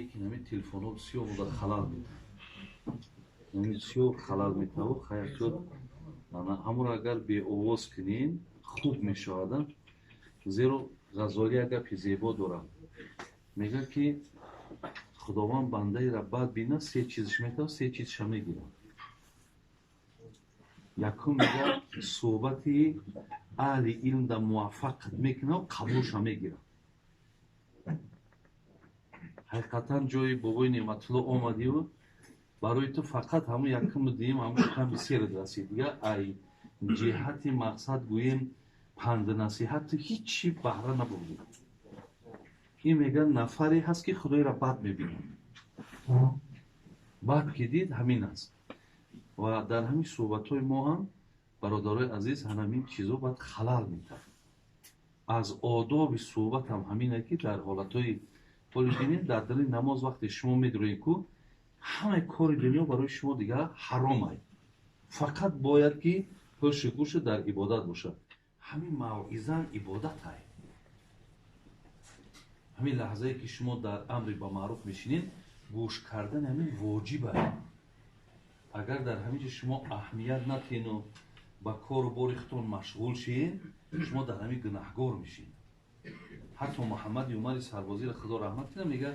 лекин ҳамин телефонҳо бисёр буда халал медиҳад. ҳамин бисёр халал метаву хайр шуд ҳамуро агар беовоз кунин хуб мешавад. зеро ғазолӣ як гапи зебо дорад. мегӯяд ки худованд бандаеро бад бинад се чизш метавад, се чизша мегирад. якум мегӯяд суҳбати аҳли илмда муваффақат мекунад, қабулша мегирад. ҳақиқатан ҷои бобои неъматулло омадию барои ту фақат ҳамун якуму дуюм ҳамун кам бисерат расид. дигар ай ҷиҳати мақсад гӯем панду насиҳату ҳичи баҳра набурдӣ. ин мегӯяд нафаре ҳаст ки худоеро бад мебинад. бад ки дид ҳамин аст. ва дар ҳамин суҳбатҳои мо ҳам бародарои азиз ҳамин чизо бояд халал метавад. аз одоби суҳбат ҳам ҳамине ки дар ҳолатҳои ҳоли бинед дар дали намоз вақте шумо медуред ку ҳамаи кори дунё барои шумо дигар ҳаром аст. фақат бояд ки ҳушу гӯшу дар ибодат бошад. ҳамин мавъиза ибодат аст. ҳамин лаҳзае ки шумо дар амри ба маъруф мешинед гӯш кардан ҳамин воҷиб аст. агар дар ҳамин ҷо шумо аҳамият натену ба кору бори худтон машғул шед шумо дар ҳамин гунаҳгор мешед. ҳатто муҳаммади умари сарбозиро худо раҳмат кунад мега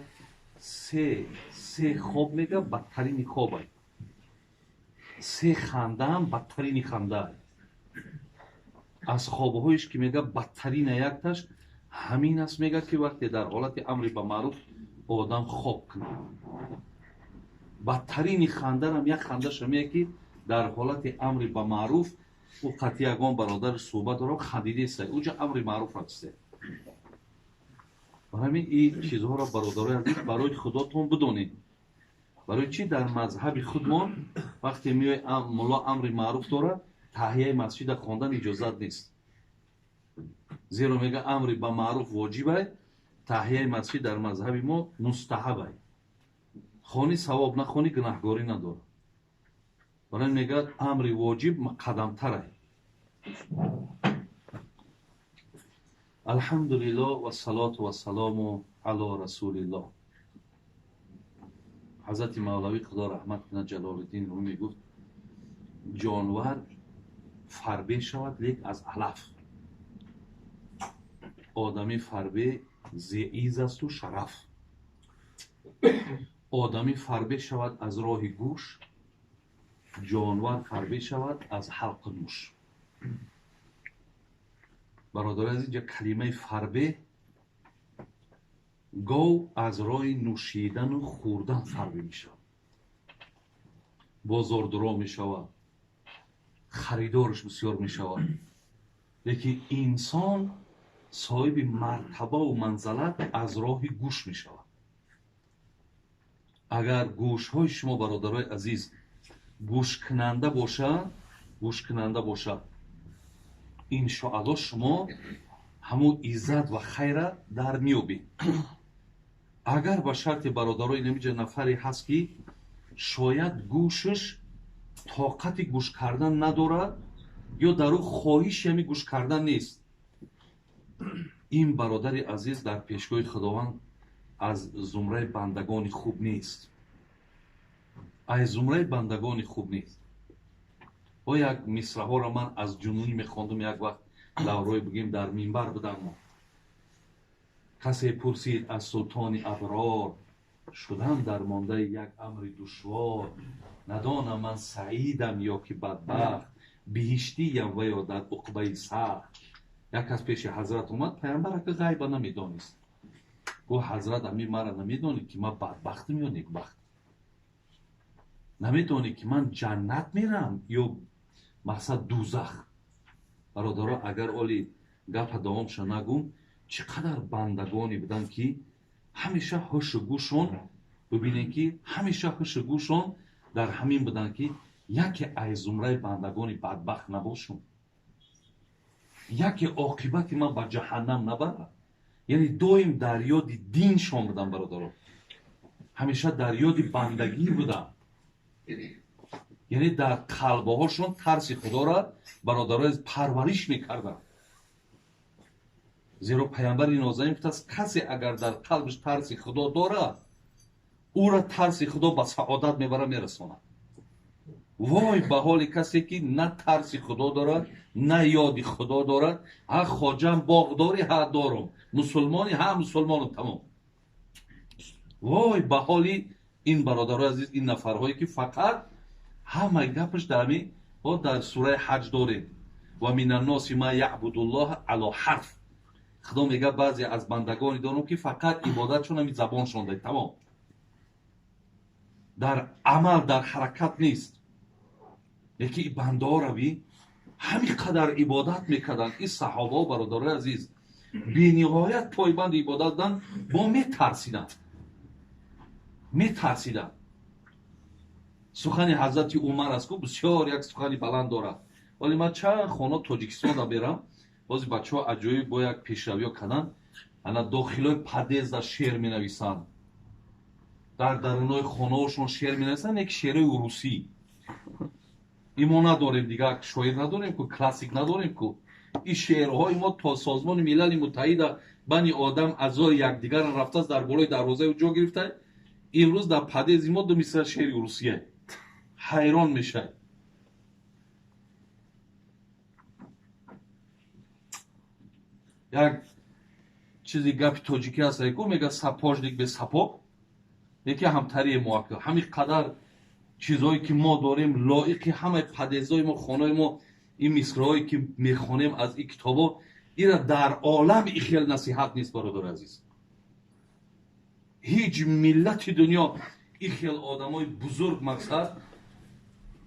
се хоб мега бадтарини хоб аст. се хандаам бадтарини ханда аст. аз хобҳоиш ки мега бадтарина якташ ҳамин аст мега ки вақте дар ҳолати амри ба маъруф одам хоб кунад. бадтарини хандаам як хандаша мега ки дар ҳолати амри ба маъруф ӯ қати ягон бародари суҳбат дорам хандидеса уҷа амри маъруф ҳасте. ҳамин ин чизҳоро бародарои азиз барои худотон бидонед. барои чӣ дар мазҳаби худмон вақте меои мулло амри маъруф дорад таҳияи масҷида хондан иҷозат нест. зеро мега амри ба маъруф воҷиб аст, таҳияи масҷид дар мазҳаби мо мустаҳаб аст. хони савоб нахони гунаҳгорӣ надорад. барои мегӯяд амри воҷиб қадамтар аст. алҳамдулиллоҳ ва салоту ва салому ало расулиллоҳ. ҳазрати мавлавӣ худо раҳмат кунад ҷалолиддин рум мегуфт ҷонвар фарбе шавад лек аз алаф. одамӣ фарбе зеиз асту шараф. одамӣ фарбе шавад аз роҳи гӯш, ҷонвар фарбе шавад аз ҳалқу нӯш. бародари азиз ҷа калимаи фарбе гов аз роҳи нӯшидану хӯрдан фарбе мешавад. бозордуро мешавад, харидорш бисёр мешавад. лекин инсон соҳиби мартабаву манзалат аз роҳи гӯш мешавад. агар гӯшҳои шумо бародарои азиз гӯшкунанда бошад иншоалло шумо ҳамун иззат ва хайра дар меёбед. агар ба шарти бародарои намиҷа нафаре ҳаст ки шояд гӯшаш тоқати гӯш кардан надорад ё дар ӯ хоҳиши ҳамин гӯш кардан нест, ин бародари азиз дар пешгоҳи худованд аз зумраи бандагони хуб нест. аз зумраи бандагони хуб нест. ва як мисраҳоро ман аз ҷунунӣ мехондум як вақт даврои бигем дар минбар будам. касе пурсид аз султони аброр шудам дар мондаи як амри душвор. надонам ман саидам ё ки бадбахт, биҳиштиям ва ё дар уқбаи сахт. як кас пеши ҳазрат омад, пайғамбар ака ғайба намедонист. гӯҳ ҳазрат амин мара намедонӣ ки ман бадбахтам ё некбахт? намедонӣ ки ман ҷаннат мерам ё мақсад дӯзах? бародаро агар оли гапа давомша нагум чӣ қадар бандагоне буданд ки ҳамеша ҳушу гӯшон бибинед ки ҳамеша ҳушу гӯшон дар ҳамин буданд ки яке аз зумраи бандагони бадбахт набошам, яке оқибати ман ба ҷаҳаннам набарад. яъне доим дар ёди диншон будам бародаро, ҳамеша дар ёди бандагӣ будам. яъне дар қалбҳошон тарси худоро бародаро парвариш мекарданд. зеро пайғамбари нозанин гуфтааст касе агар дар қалбиш тарси худо дорад اوره ترس خدا به سعادت میبره میرسونه. وای به حال کسی که نه ترس خدا دارد نه یاد خدا دارد. ها خواجم باغ داری ها دارم، مسلمانی ها مسلمانم، تمام. وای به حالی این برادرای عزیز، این نفرهایی که فقط همه گپش دمی و در سوره حج داریم و من الناس ما یعبد الله علی حرف. خدا میگه بعضی از بندگانی دارم که فقط عبادتشون همین زبانشون داره، تمام، در عمل در حرکت نیست. یکی بنده ها روی همین قدر عبادت میکردن، این صحابه و برادرای عزیز بی نهایت پایبند عبادت دادن، با میترسیدن. سخن حضرت عمر است که بسیار یک سخنی بلند دارد، ولی من چند خانه تاجیکستان را برم، بازی بچه ها عجایب با یک پیشروی کردن، انا داخلای پدیز در شعر می نویسن، در درونای خانه هاشون شعر می نویسن، یک شعر روسی. ایما نداریم دیگه، شاعر نداریم که، کلاسیک نداریم که. این شعرهای ما تا سازمان ملل متحد بنی آدم اعضای یکدیگر رفته است، در بالای دروازه و جا گرفته. امروز در پدیز ما دو مثل شعر روسیه، حیران میشه. یک چیزی گپ تاجیکی هست که میگه سپاجدیک به سپا، یکی همتری موکل. همین قدر چیزهایی که ما داریم لایق همه پدیزهای ما، خانه ما، این مصرهایی که میخونیم از این کتابا، اینا در عالم این خیلی نصیحت نیست برادر عزیز. هیچ ملت دنیا این خیلی آدمای بزرگ مقصد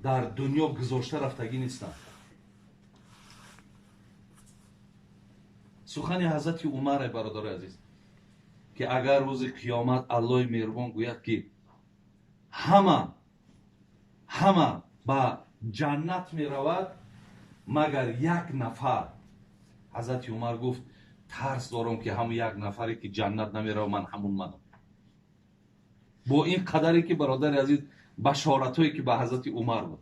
در دنیا گذاشته رفتگی نیستن. سخن حضرت عمر برادر عزیز که اگر روز قیامت الله مهربان گوید که همه به جنت می رود مگر یک نفر، حضرت عمر گفت ترس دارم که همون یک نفری که جنت نمی رود من همون منم. با این قدری که برادر عزیز بشارتایی که به حضرت عمر بود،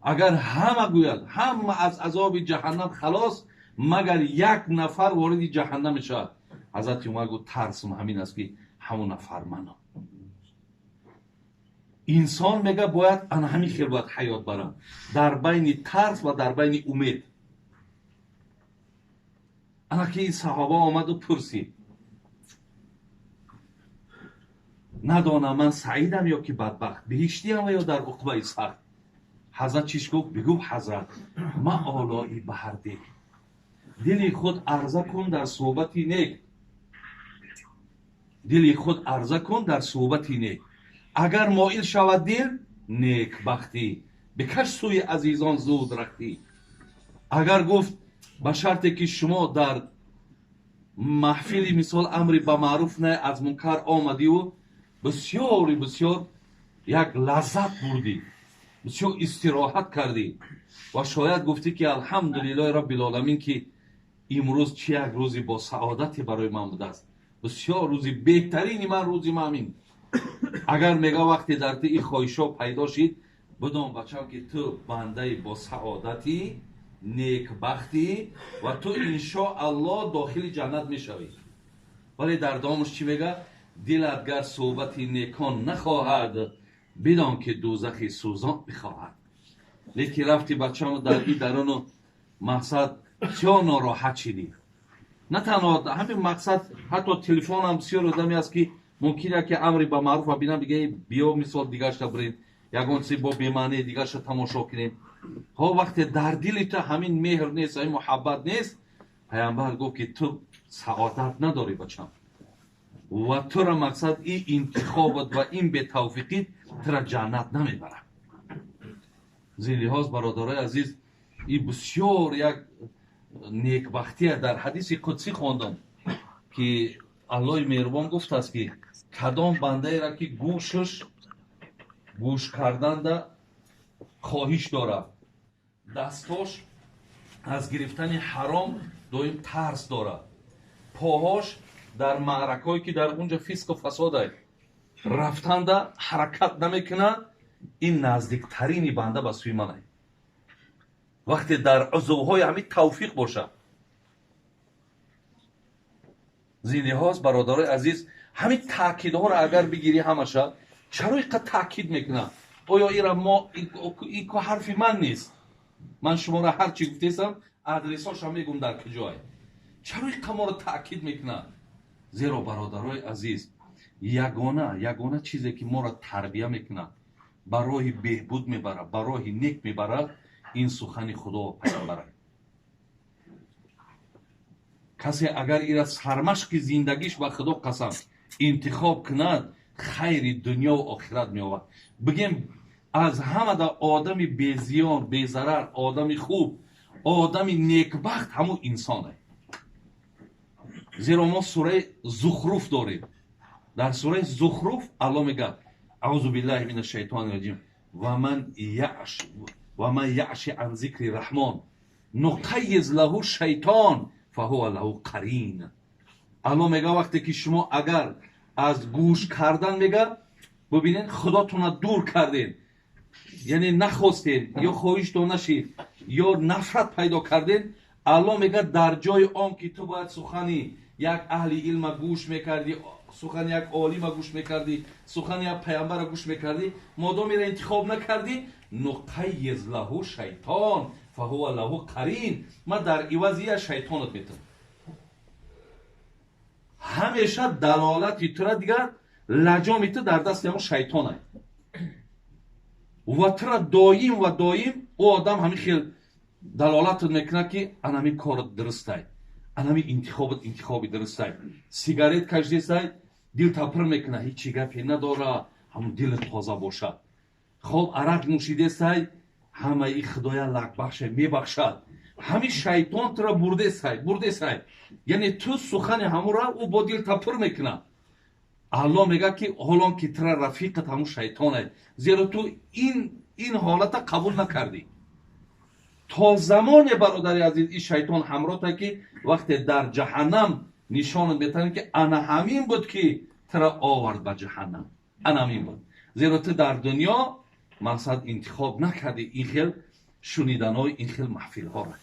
اگر همه گوید همه از عذاب جهنم خلاص مگر یک نفر وارد جهنم شد، حضرت عمر گفت ترسم همین است که همون نفر منم. انسان میگه باید انا همین خیلی باید حیات برم، در بین ترس و در بین امید. انا که این صحابه آمد و پرسید ندانم من سعیدم یا که بدبخت، بهشتیم یا در عقبه سخت. حضرت چیش گفت؟ بگو حضرت ما آلایی بهر دل، دلی خود عرضه کن در صحبتی نیک، دلی خود عرضه کن در صحبتی نیک. اگر مایل شود دل نیک بختی، بکش سوی عزیزان زود رختی. اگر گفت به شرطی که شما در محفلی مثال امری به معروف نه از منکر آمدی و بسیار یک لذت بردی، بسیار استراحت کردی و شاید گفتی که الحمدلله رب العالمین که امروز چه یک روزی با سعادتی برای من بوده است، بسیار روزی بهترین من روزی من. اگر میگه وقتی در این خواهشا پیدا شید بدون بچم که تو بنده با سعادتی نیک بختی و تو انشاءالله داخل جنت میشوی. ولی در دامش چی میگه؟ دلت گر صحبت نیکان نخواهد بدان که دوزخ سوزان بخواهد. لیکن رفتی بچم در این درون مقصد چه ناراحت شدی. نه تنها همین مقصد، حتی تلفن هم بسیار آدمی است که ممکنه که امری به معروف و بینم بگه بیا مثال دیگه شتا بریم یگان سی با بیمانه دیگه شتا تماشا کنیم. ها وقتی در دل تو همین مهر نیست، همین محبت نیست، پیامبر گفت که تو سعادت نداری بچم و تو را مقصد این انتخابت و این به توفیقی تو را جنت نمیبره. زین لحاظ برادرای عزیز این بسیار یک نیکبختی در حدیث قدسی خواندم که الله مهربان گفت است که کدام بنده را که گوش کردن در خواهش داره، دستاش از گرفتن حرام دائم ترس داره، پاهاش در معرکه‌ای که در اونجا فسق و فساد رفتن در حرکت نمیکنه، این نزدیکترین بنده به سوی منه. وقتی در عضوهای همین توفیق باشه، زنده هاست برادرای عزیز. همین تاکیدها رو اگر بگیری همشا چرا اینقدر تاکید میکنه؟ آیا ایرا ما این که حرف من نیست، من شما را هر چی گفتیستم ادرساش هم میگم در کجای. چرا اینقدر ما رو تاکید میکنه؟ زیرا برادرای عزیز یگانه چیزی که ما را تربیه میکنه، برای بهبود میبره، برای نیک میبره، این سخن خدا و پیامبره. کسی اگر ایرا سرمشق زندگیش با خدا قسم انتخاب کند، خیر دنیا و آخرت میآورد. بگیم از همه دا آدم بی زیان بی ضرر، آدم خوب، آدم نیکبخت همون انسانه. زیرا ما سوره زخرف داریم. در سوره زخرف الله میگه اعوذ بالله من الشیطان الرجیم و من یعش عن ذکر الرحمن نقیض له شیطان فهو له قرین. الله میگه وقتی که شما اگر از گوش کردن میگه ببینین خداتون دور کردین، یعنی نخواستین یا خواهشتون نشید یا نفرت پیدا کردین، الله میگه در جای آن که تو باید سخنی یک اهل علم گوش میکردی، سخن یک عالم گوش میکردی، سخن یک پیامبر گوش میکردی، مادام میره انتخاب نکردی، نقیض له شیطان فهو له قرین، ما در عوضی شیطانت میتم. همیشه دلالتی تو را دیگر لجامی تو در دست همون شیطانه و تو را دایم و دایم او آدم همین خیل دلالت میکنه که انمی کار درسته، انمی انتخابی درسته. سیگارت کشیده دل تپر میکنه، هیچی گپی نداره، همون دل تازه باشه. خب عرق نوشیده سای همه ای خدایا لک بخشه میبخشد. همین شیطان تو را برده سای، یعنی تو سخن همون را او با دل تپر میکنه. الله میگه که حالان که تو را رفیقت همون شیطانه، زیرا تو این حالت قبول نکردی. تا زمان برادری عزیز این شیطان همراه تا که وقتی در جهنم نشان میتونه که انا همین بود که تو را آورد به جهنم، انا همین بود. زیرا تو در دنیا مقصد انتخاب نکردی این خیل شنیدن های این خیل محفل ها را.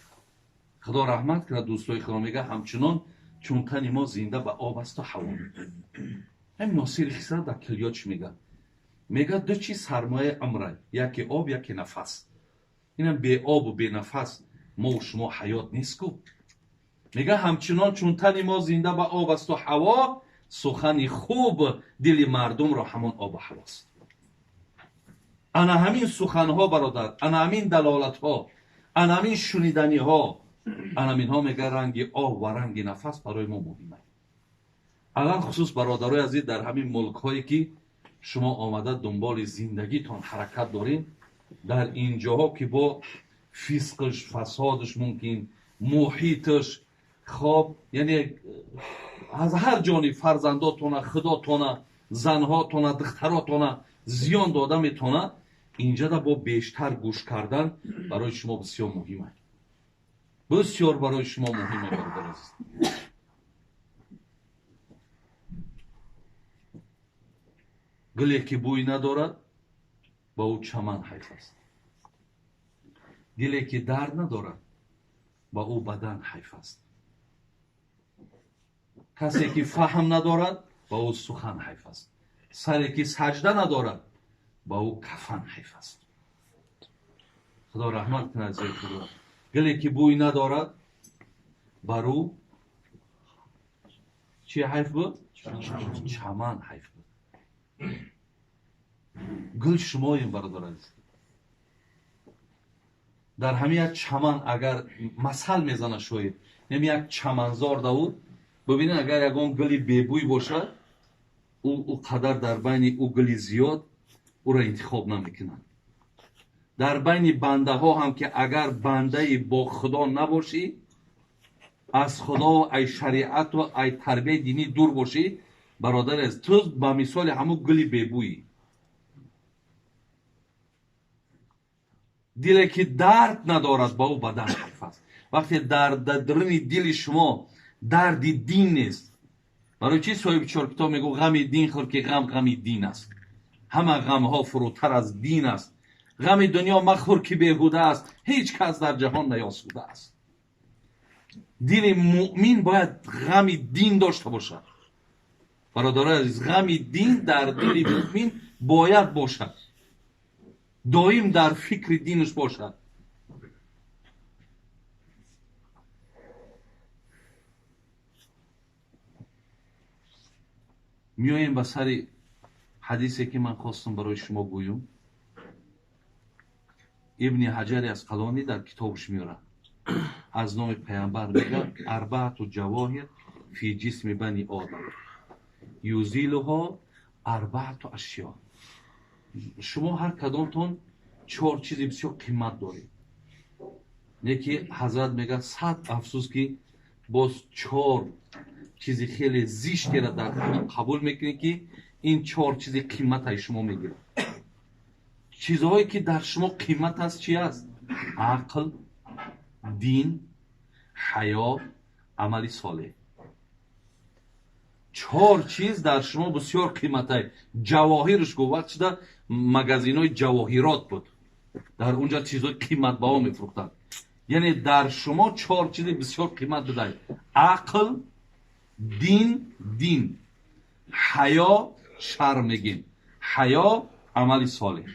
خدا رحمت کنه. دوستای خدا میگه همچنان چون تن ما زنده به آب است و هوا. همین ناصر خسرو در کلیاتش میگه دو چیز سرمایه امره، یکی آب یکی نفس. اینم بی آب و بی نفس ما و شما حیات نیست کو. میگه همچنان چون تن ما زنده به آب است و هوا، سخن خوب دل مردم را همان آب و هواست. انا همین سخنها برادر، انا همین دلالت ها، انا همین شنیدنی ها، انا همین ها میگه رنگ آب و رنگ نفس برای ما مهمه. الان خصوص برادرای عزیز در همین ملک هایی که شما آمده دنبال زندگیتان حرکت دارین، در اینجاها که با فسقش، فسادش ممکن، محیطش، خب یعنی از هر جانب فرزنداتونه، خداتونه، زنهاتونه، دختراتونه زیان داده میتونه، اینجا دا با بیشتر گوش کردن برای شما بسیار مهمه. بسیار برای شما مهمه برادر عزیز. گلی که بوی ندارد با او چمن حیف است. دلی که درد ندارد با او بدن حیف است. کسی که فهم ندارد با او سخن حیف است. سری که سجده ندارد با او کفن حیف است. خدا رحمت کنه. خدا گلی که بوی ندارد بر او چی حیف بود؟ چمن حیف بود. گل شماییم برادر عزیز. در همین یک چمن اگر مثل میزنه شوید، نمی یک چمنزار داود ببینید، اگر یکم گلی بیبوی باشه او قدر در بین او گلی زیاد او را انتخاب نمیکنن. در بین بنده ها هم که اگر بنده با خدا نباشی، از خدا و ای شریعت و ای تربیه دینی دور باشی، برادر عزیز تو به مثال همون گلی بیبویی. دلی که درد ندارد با او بدن حیف است. وقتی در درون دل شما درد دین نیست، برای چی صاحب چهار کتاب میگو غم دین خور که غم دین است. همه غم ها فروتر از دین است. غم دنیا مخور که بیهوده است، هیچ کس در جهان نیاسوده است. دل مؤمن باید غم دین داشته باشد. برادران عزیز، غم دین در دل مؤمن باید باشد، دائم در فکر دینش باشد. میایم به سر حدیثی که من خواستم برای شما گویم. ابن حجر اسقلانی در کتابش میاره از نام پیامبر میگه اربعت جواهر فی جسم بنی آدم یوزیلها اربعت اشیا. شما هر کدامتون 4 چیز بسیار قیمت دارید. یکی حضرت میگه صد افسوس که باز 4 چیزی خیلی زیشتی را در قبول میکنی که این 4 چیزی قیمت های شما میگیره. چیزهایی که در شما قیمت هست چی است؟ عقل، دین، حیا، عمل صالح. 4 چیز در شما بسیار قیمت های. جواهرش گو وقت شده مگزین های جواهرات بود، در اونجا چیزهای قیمت با میفروختن. یعنی در شما 4 چیز بسیار قیمت بدهید: عقل، دین، حیا، شرمگین، حیا، عمل صالح.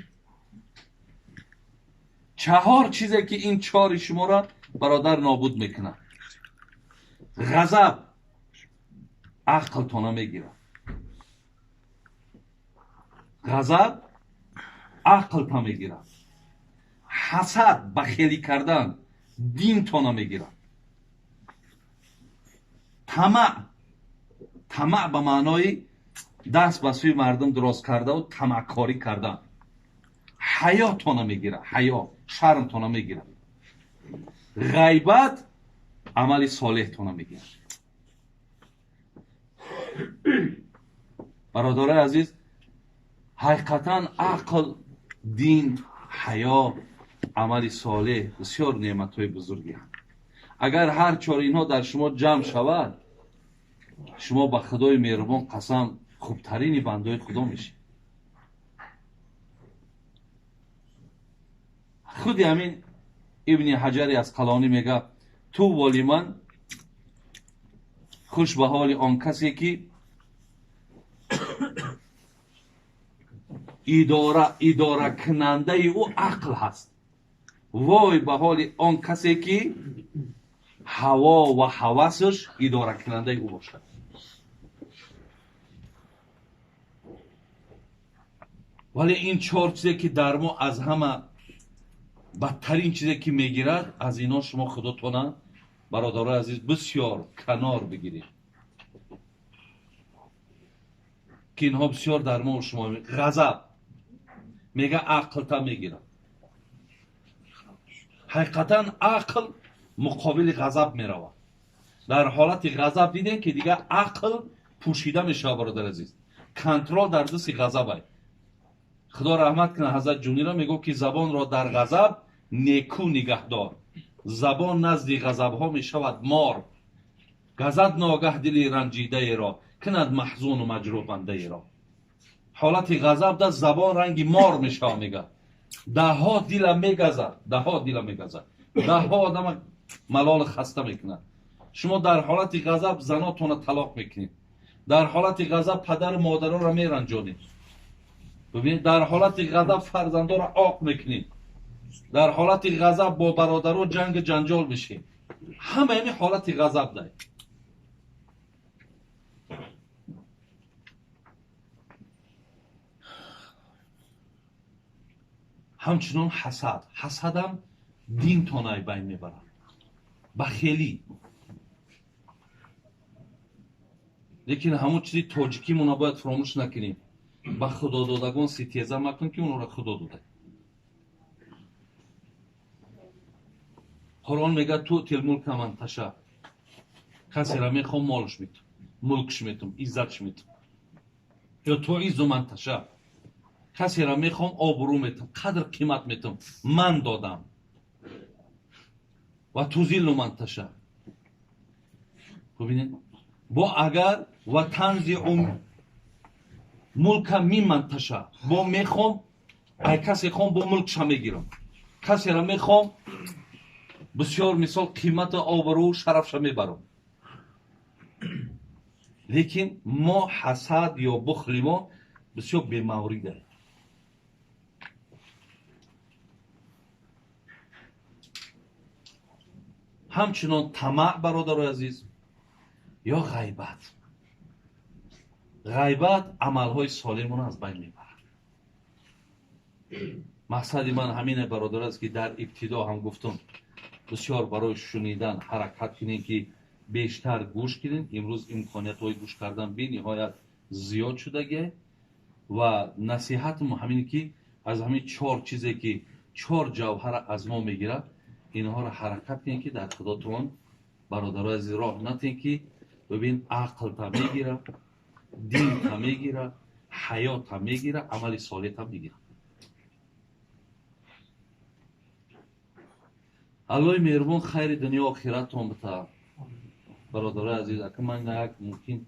4 چیزی که این 4 شما را برادر نابود میکنه. غضب عقل تانا میگیره، غضب عقل تا میگیره. حسد، بخیلی کردن، دین تانا میگیره. طمع به معنای دست به سوی مردم دراز کرده و طمعکاری کردن. حیا تانا میگیره، حیا شرم تانا میگیره. غیبت عمل صالح تانا میگیره. برادرای عزیز، حقیقتا عقل، دین، حیا، عمل صالح بسیار نعمت‌های بزرگی هستند. اگر هر 4 اینها در شما جمع شود، شما با خدای مهربان قسم خوبترین بندای خدا میشید. خود همین ابن حجر اسقلانی میگه تو ولی من خوش به حال آن کسی که اداره کننده او عقل هست. وای به حال آن کسی که هوا و هوسش اداره کننده او باشد. ولی این 4 چیزی که در ما از همه بدترین چیزی که میگیرد، از اینا شما خودتون برادرای عزیز بسیار کنار بگیرید که اینها بسیار در ما و شما غضب میگه عقل تا میگیره. حقیقتا عقل مقابل غضب میرود. در حالت غضب دیدین که دیگه عقل پوشیده میشه برادر عزیز. کنترل در دست غضب. خدا رحمت کنه حضرت جونی را میگه که زبان را در غضب نیکو نگهدار. زبان نزد غضب ها میشود مار. گزد ناگه دل رنجیده ای را، کند محزون و مجروح بنده ای را. حالت غضب در زبان رنگ مار میشه. میگه ده ها دل میگزد، ده ها آدم ملال خسته میکنه. شما در حالت غضب زناتون را طلاق میکنید، در حالت غضب پدر و مادرها را میرنجانید، ببینید در حالت غضب فرزندا را عاق میکنید، در حالت غضب با برادرها جنگ جنجال میشید. همه این حالت غضب ده. همچنان حسد هم دین تانای بین میبرد. بخیلی. لیکن همون چیزی تاجیکی مون باید فراموش نکنیم. به خدا دادگان ستیزه مکن که اون را خدا داده. قرآن میگه تو تل ملک من تشا. کسی را میخوام مالش میتم، ملکش میتم، عزتش میتم. یا تو عزو من تشا. کسی را میخوام آبرو میتم، قدر قیمت میتم، من دادم. و تو زیل من تشا. ببینید با اگر و تنزع ملک من تشا، با میخوام ای کسی خوام با ملکش میگیرم، کسی را میخوام بسیار مثال قیمت آبرو و شرفش میبرم. لیکن ما حسد یا بخل ما بسیار بی‌موریده. همچنان طمع برادر عزیز یا غیبت. غیبت عملهای سالمون از بین میبرد. مقصد من همینه برادر است که در ابتدا هم گفتم بسیار برای شنیدن حرکت کنین که بیشتر گوش کنین. امروز امکانیت های گوش کردن بی نهایت زیاد شده و نصیحت ما همینه که از همین 4 چیزی که 4 جوهر از ما میگیره اینها را حرکت کنین که در خداتون برادر عزیز راه نتین که ببین عقل تا میگیره، دین تا میگیره، حیات تا میگیره، عمل صالح تا میگیره. الله مهربان خیر دنیا و آخرتون بده برادر عزیز. اگه من یک ممکن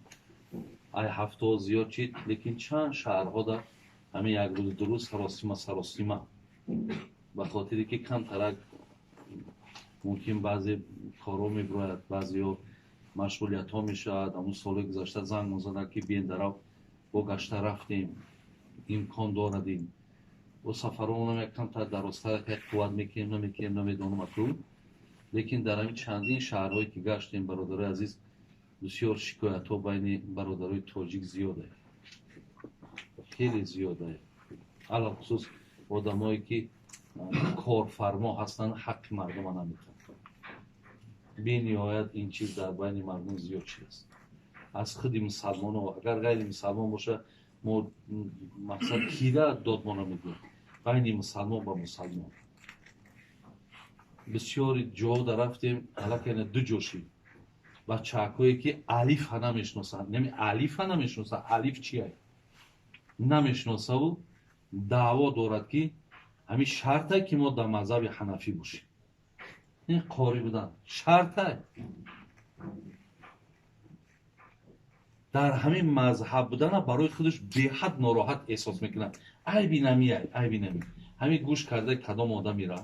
ای هفته زیاد چید لیکن چند شهرها در همین یک روز درست سراسیمه به خاطری که کم ترک ممکن بعضی کارو میبراید، بعضی ها مشغولیت ها میشد. همون سال گذشته زنگ مزده که بیاین درو با گشته رفتیم، امکان داردیم و سفرمون یک کم تا درازتر که قوت میکنیم نمیدونم اکنون. لیکن در همین چندین شهرهایی که گشتیم برادر عزیز بسیار شکایت ها بین برادرای تاجیک زیاده، خیلی زیاده. علاوه خصوص آدمایی که کارفرما هستن حق مردم نمیتن. بی نهایت این چیز در بین مردم زیاد شده است. از خود مسلمان ها اگر غیر مسلمان باشه ما مقصد کیده داد ما نمیدیم. بین مسلمان با مسلمان بسیار جا در رفتیم حالا دو جوشی بچه‌هایی که الف ها نمیشناسن. نمی الف ها نمیشناسن. الف چیه نمیشناسه و دعوا دارد که همین شرطه که ما در مذهب حنفی باشیم. این قاری بودن شرطه. در همین مذهب بودن برای خودش به حد ناراحت احساس میکنه. عیبی نمی همین گوش کرده کدام آدم میره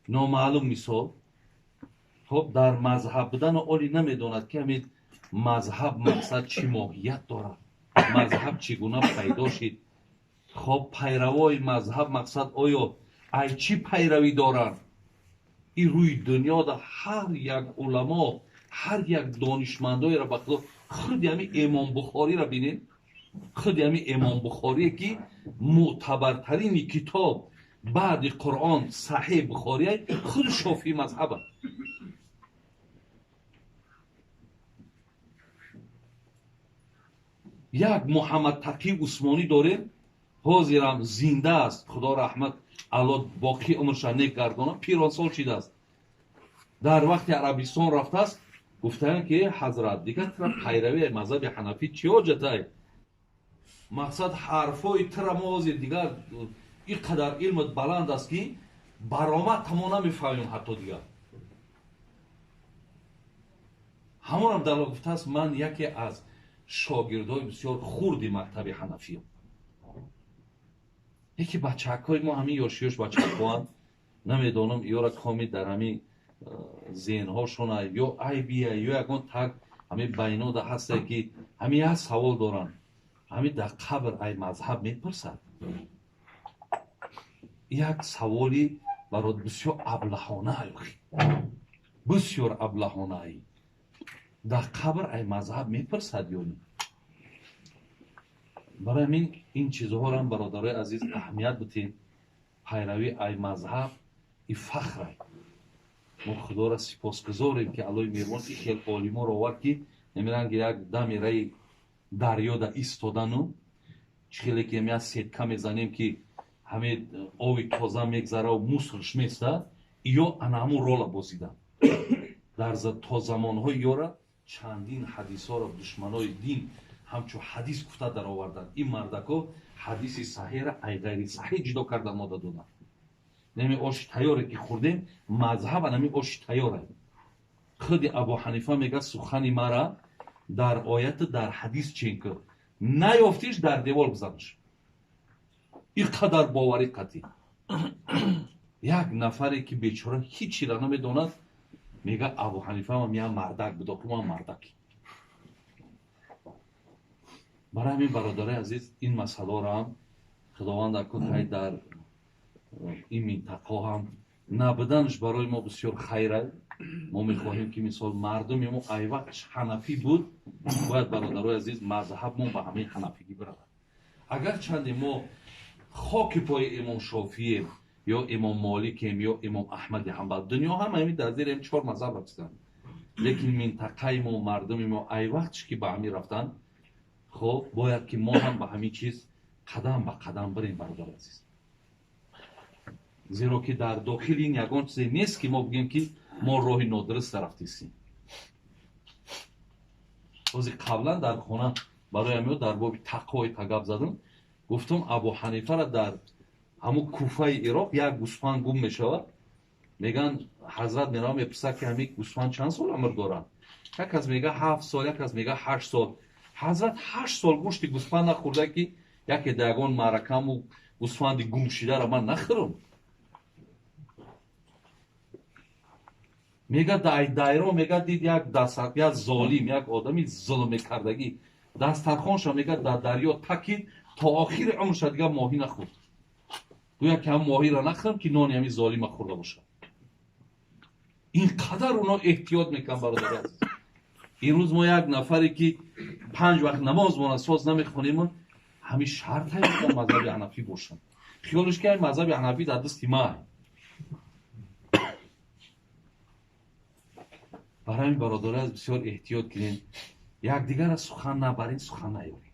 نامعلوم مثال خب در مذهب بودن اولی نمیداند که همین مذهب مقصد چی ماهیت دارد، مذهب چگونه پیدا شد. خب پیروای مذهب مقصد آیا ای چی پیروی دارند. این روی دنیا در هر یک علما هر یک دانشمندای را بخدا خود همین امام بخاری را بینید. خود همین امام بخاری که معتبرترین کتاب بعد قرآن صحیح بخاری خود شافعی مذهب است. یک محمد تقی عثمانی داریم حاضرم زنده است خدا رحمت الله باقی عمرش نیک گردانه. پیران سال شده است. در وقت عربستان رفته است گفتن که حضرت دیگه طرف پیروی مذهب حنفی چی حاجته. مقصد حرفای ترماز دیگر اینقدر علمت بلند است که برآمد تمام نمیفهمیم حتی دیگر. همون هم دلال گفته است من یکی از شاگردای بسیار خردی مکتب حنفی. یکی بچه‌های ما همین یاشیوش بچه‌ها نمیدونم یا را کامی در همین ذهن‌هاشون یا عیبیه یا یکون تک همین بینا ده هسته که همین از سوال دارن همین در قبر ای مذهب میپرسد. یک سوالی برای بسیار ابلهانه بسیار ابلهانه در قبر ای مذهب میپرسد یا نه. برای همین این چیزها را هم برادرای عزیز اهمیت بدین. پیروی ای مذهب این فخره. ما خدا را سپاسگزاریم که الله مهربان این خیلی عالما را آورد که نمیرن یک دمی رای دریا در ایستادن و خیلی که می از سیدکه میزنیم که همه آوی تازه میگذره و موسرش میسته یا انامو رولا بازیدن. در تا زمانهای یاره چندین حدیث ها را دشمنای دین همچون حدیث گفته در آوردن. این مردکا حدیث صحیح را ای غیر صحیح جدا کردن ما دادن. نمی آش تیاره که خوردیم مذهب نمی آش تیاره. خود ابو حنیفه میگه سخنی مرا در آیت در حدیث چین کرد نیافتیش در دیوار بزنش. این قدر باوری قطعی. як нафаре ки бечора ҳичира намедонад мегӯяд Абу Ҳанифа ҳам як мардак буд, ҳамон мардак. барои ҳамин бародари азиз ин масъаларо ҳам худованд акуд ҳай дар ин минтақа ҳам набуданаш барои мо бисёр хайра. мо мехоҳем ки мисол мардуми мо айвақт ҳанафӣ буд, бояд бародарои азиз мазҳабмон ба ҳамаи ҳанафигӣ биравад. агарчанде мо хоки пои имом шофием ё имом моликем ё имом аҳмади ҳамбал, дунё ҳама ҳамин дар зери ҳамин чор мазҳаб ҳастанд, лекин минтақаи мо мардуми мо айвақтш ки ба ҳамин рафтанд, хоб бояд ки мо ҳам ба ҳамин чиз қадам ба қадам бирем бародари азиз. зеро ки дар дохили ин ягон чизе нест ки мо бигем ки мо роҳи нодуруст рафтистем. рози қаблан дар хона барои ҳамиҳо дар боби тақвои гап задам, гуфтам Абу Ҳанифара дар ҳамун Куфаи Ироқ як гӯсфанд гум мешавад, меган ҳазрат меравад мепурсад ки ҳамин гӯсфанд чанд сол умр дорад. Як кас мега 7 сол, як кас мега 8 сол. ҳазрат 8 сол гӯшти гӯсфанд нахӯрда ки яке дар ягон маъракаму гӯсфанди гумшидаро ман нахӯрам. мега дайро мега дид як золим, як одами зулм мекардагӣ дастархонша мега дар дарё такид то охири умрша дига моҳӣ нахӯрд. гӯя ки ҳам моҳиро нахӯрам ки нони ҳамин золима хӯрда бошад. ин қадар оно эҳтиёт мекунанд бародари азиз. имрӯз мо як нафаре ки 5 вақт намоз монасоз намехонем, ҳамин шарт ҳаст дар мазҳаби ҳанафӣ бошанд. хиёлаш ки ҳамин мазҳаби ҳанафӣ дар дасти ман. барои ҳамин бародари аз бисёр эҳтиёт кунем, якдигара сухан набарем, сухан наёрем.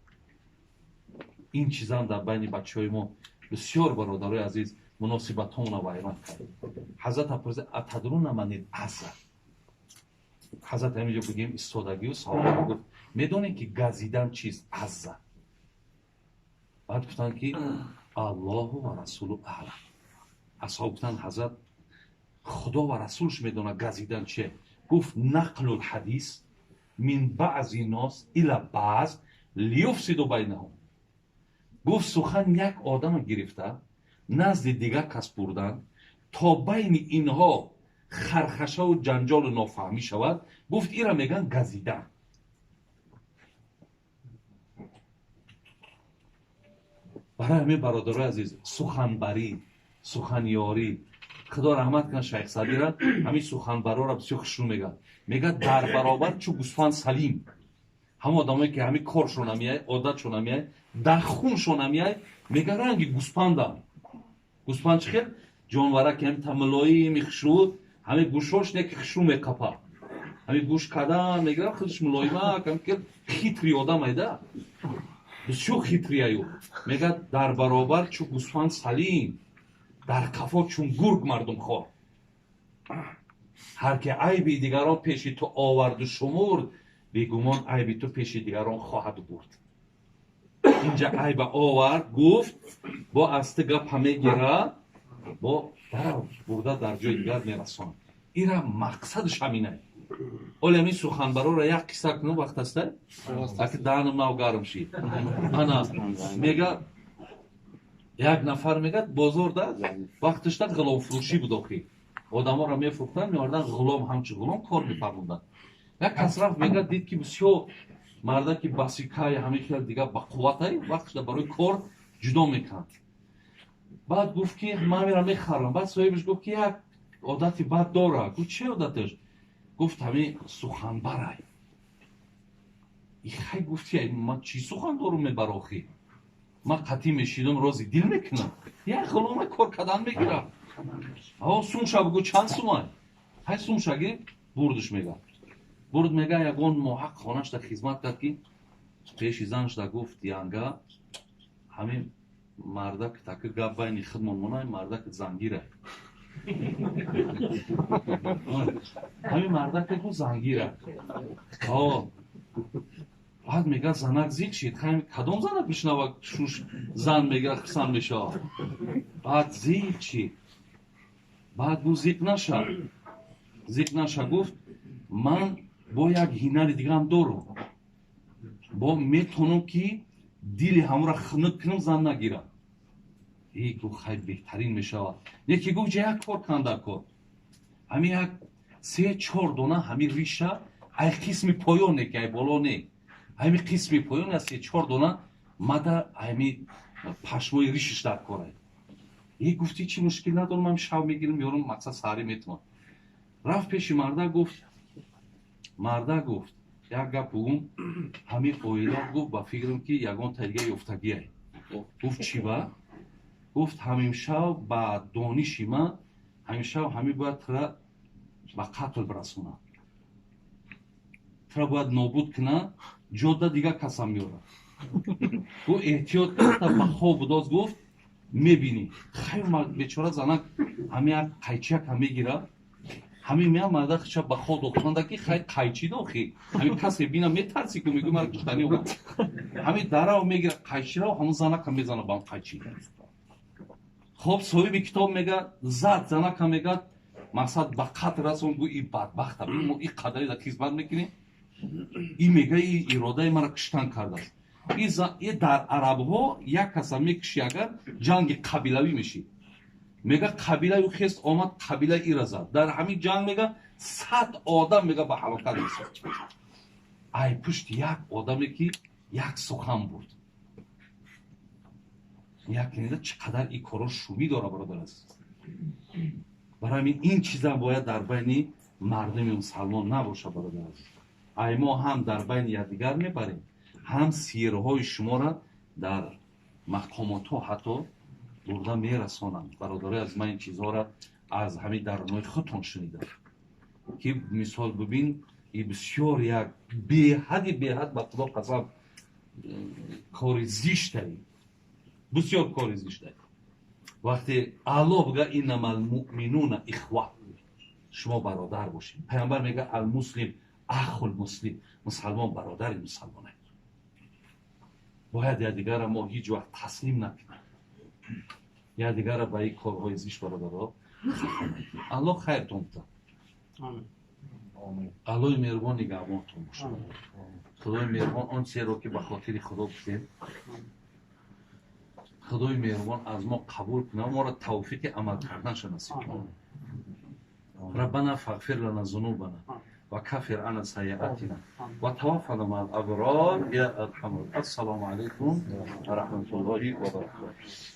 ин чизам дар байни бачаҳои мо бисёр бародарои азиз муносибатҳоро вайрон кардем. ҳазрат апурзад атадруна манил аза. ҳазрат ҳаминҷо бигем истодагию саҳоба гуфт медонем ки газидан чист аза. баъд гуфтанд ки аллоҳу ва расулу аълам. асҳоб гуфтанд ҳазрат худо ва расулш медонад газидан чие. гуфт нақлул ҳадис мин баъзи нос ила баъз лиюфсиду байнаҳум. гуфт сухан як одама гирифта назди дигар кас бурдан то байни инҳо хархашаву ҷанҷолу нофаҳмӣ шавад. гуфт ира меган газидан. барои ҳамин бародарои азиз суханбарӣ, суханёрӣ, худо раҳмат кунад шайх Сабира ҳамин суханбарора бисёр хушрӯ мегӯяд. мегӯяд дар баробар чу гӯсфанд салим. ҳамон одамое ки ҳамин коршон намеяй, одатшон намеяй, дар хуншон намеяй, мегӯяд ранги гӯсфандам. гӯсфанд чӣ хел ҷонвара ки ҳамин тамилоими хушрӯ, ҳамин гӯшош неки хушрӯ меқапа. ҳамин гӯш кадан мегӯяд худаш мулоимак, ҳамин ки хитри одам айда. бисёр хитрияю. мегӯяд дар баробар чу гӯсфанд салим, дар қафо чун гург мардумхор. ҳар ки айби дигарон пеши ту оварду шумурд, бегумон айби ту пеши дигарон хоҳад бурд. инҷа айба овард гуфт бо асти гапа мегира, бо дарав бурда дар ҷои дигар мерасонад. ира мақсадаш ҳаминай. оли ҳамин суханбарора як қисса кунам вақт ҳастай аки даҳанам нав гарм шид. ана мега як нафар мегӯяд бозорда вақташда ғуломфурӯшӣ буд. охи одаморо мефурӯхтанд, меордан ғулом, ҳамчи ғулом кор мефармуданд. як кас рафт мегӯяд дид ки бисёр марда ки басикай ҳамин хел дигар ба қувватай вақташда барои кор ҷудо мекунанд. баъд гуфт ки ман мера мехарам. баъд соҳибаш гуфт ки як одати бад дорад. гуфт че одаташ? гуфт ҳамин суханбарай. ихай гуфти ман чӣ сухан дорум мебар охи? ман қатъӣ мешидам рози дил мекунам. як ғулома кор кардан мегирам. сумша бигӯ чанд сумай? ҳай сумша гирифт бурдаш мегӯяд. бурд мега ягон моҳақ хонашда хизмат кард ки пеши занашда гуфт янга ҳамин мардак таки гап байни худмон монай, мардак зангирай. ҳамин мардак таки зангирай. баъд мега занак зиқ шид. кадом занак бишнава шуш зан мегира хисан мешавад. баъд зиқ шид. баъд гуфт зиқ наша. гуфт ман бо як ҳинари дигаам дорам. бо метонам ки дили ҳамора хунук кунам, зан нагирам. این گفت خیلی بهترین میشود. یکی گفت جه یک کار کنده کن همین یک 3-4 دانه همین ریشه ای قسمی پایانه که ای بالا نه همین قسمی پایان است 3-4 دانه ماده همین پشمای ریشش در کاره. این گفتی چی مشکل ندارم من شب میگیرم یارم مقصد سری میتونم. رفت پیش مرده گفت یک گپ بگم همین اویلا گفت با فکرم که یگان طریقه یافتگیه. گفت چی با؟ گفت همین شب با دانشی من همین شب همین باید ترا با قتل برسونه ترا باید نابود کنه جاده دیگه کسم میاره. گفت احتیاط کرده با خواب داز گفت میبینی خیلی بیچاره زنک همین یک قیچک هم میگیره همین میام مرده خیلی با خواب دخترانده که خیلی قیچی داخی همین کسی بینه میترسی که میگه مرد کشتنی اومد همین دره و میگیره قیچی را و همون زنک هم میزنه با هم قیچی. خب صاحب کتاب میگه زد زنک هم میگه مقصد با قتل رسون گو این بدبخت هم این قدری در خدمت میکنیم این میگه این اراده مرا کشتن کرده است. این در عرب ها یک کس میکشی اگر جنگ قبیلوی میشی میگه قبیله او خیست آمد قبیله ای را زد در همین جنگ میگه 100 آدم میگه به هلاکت رسید. ای پشت یک آدمی که یک سخن بود یک کنیده چقدر این کارا شومی داره برادر است. برای همین این چیزا باید در بین مردم مسلمان نباشه برادر است. ای ما هم در بین یکدیگر میبریم هم سیرهای شما را در مقامات ها حتی برده میرسانند. برادرای از من این چیزها را از همین درونای خودتون شنیدم که مثال ببین این بسیار یک بیحد به خدا قسم کار زیشته بسیار کار زیشته. وقتی الله بگه اینما المؤمنون اخوه شما برادر باشید. پیامبر میگه المسلم اخو المسلم مسلمان برادر مسلمانه. باید یکدیگر را ما هیچ وقت تسلیم نکنیم یکدیگر را به این کارهای زیشت برادرها خفه نکنیم. الله خیرتون بده. الله مهربان نگهبانتون باشه. خدای مهربان آن چیزی را که به خاطر خدا بگیم خدای مهربان از ما قبول کنه ما را توفیق عمل کردنش نصیب کنه. ربنا فاغفر لنا ذنوبنا وكفر عنا سيئاتنا وتوفنا مع الأبرار يا أرحم الراحمين. السلام عليكم ورحمة الله وبركاته.